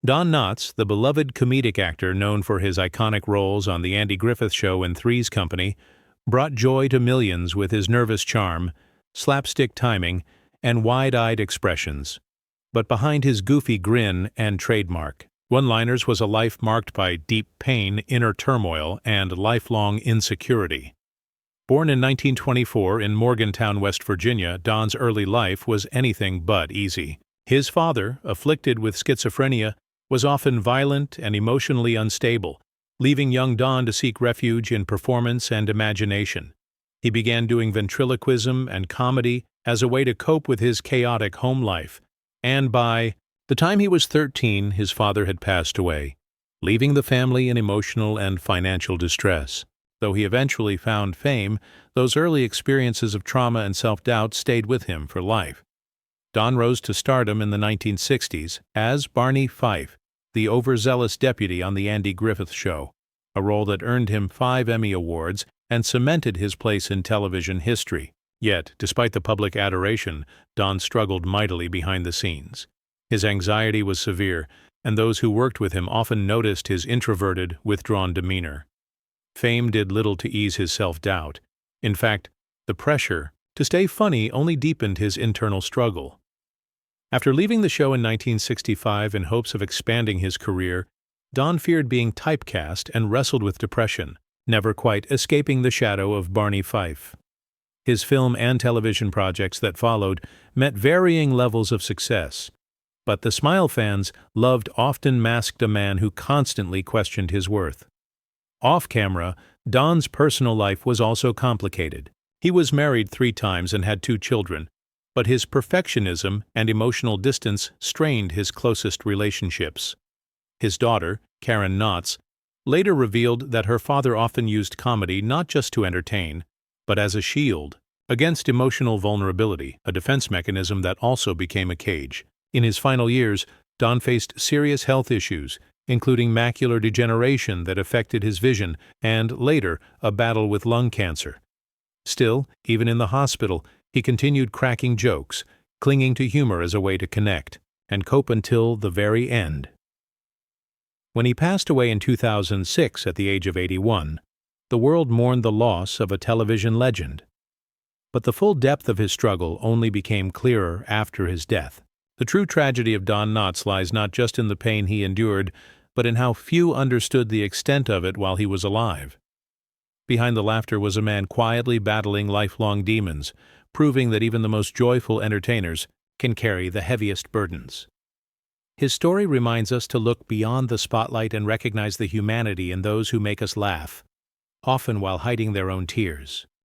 Don Knotts, the beloved comedic actor known for his iconic roles on The Andy Griffith Show and Three's Company, brought joy to millions with his nervous charm, slapstick timing, and wide-eyed expressions. But behind his goofy grin and trademark one-liners was a life marked by deep pain, inner turmoil, and lifelong insecurity. Born in 1924 in Morgantown, West Virginia, Don's early life was anything but easy. His father, afflicted with schizophrenia, was often violent and emotionally unstable, leaving young Don to seek refuge in performance and imagination. He began doing ventriloquism and comedy as a way to cope with his chaotic home life, and by the time he was 13, his father had passed away, leaving the family in emotional and financial distress. Though he eventually found fame, those early experiences of trauma and self-doubt stayed with him for life. Don rose to stardom in the 1960s as Barney Fife, the overzealous deputy on The Andy Griffith Show, a role that earned him 5 Emmy Awards and cemented his place in television history. Yet, despite the public adoration, Don struggled mightily behind the scenes. His anxiety was severe, and those who worked with him often noticed his introverted, withdrawn demeanor. Fame did little to ease his self-doubt. In fact, the pressure to stay funny only deepened his internal struggle. After leaving the show in 1965 in hopes of expanding his career, Don feared being typecast and wrestled with depression, never quite escaping the shadow of Barney Fife. His film and television projects that followed met varying levels of success, but the Smile fans loved often masked a man who constantly questioned his worth. Off-camera, Don's personal life was also complicated. He was married 3 times and had 2 children, but his perfectionism and emotional distance strained his closest relationships. His daughter, Karen Knotts, later revealed that her father often used comedy not just to entertain, but as a shield against emotional vulnerability, a defense mechanism that also became a cage. In his final years, Don faced serious health issues, including macular degeneration that affected his vision and, later, a battle with lung cancer. Still, even in the hospital, he continued cracking jokes, clinging to humor as a way to connect and cope until the very end. When he passed away in 2006 at the age of 81, the world mourned the loss of a television legend. But the full depth of his struggle only became clearer after his death. The true tragedy of Don Knotts lies not just in the pain he endured, but in how few understood the extent of it while he was alive. Behind the laughter was a man quietly battling lifelong demons, proving that even the most joyful entertainers can carry the heaviest burdens. His story reminds us to look beyond the spotlight and recognize the humanity in those who make us laugh, often while hiding their own tears.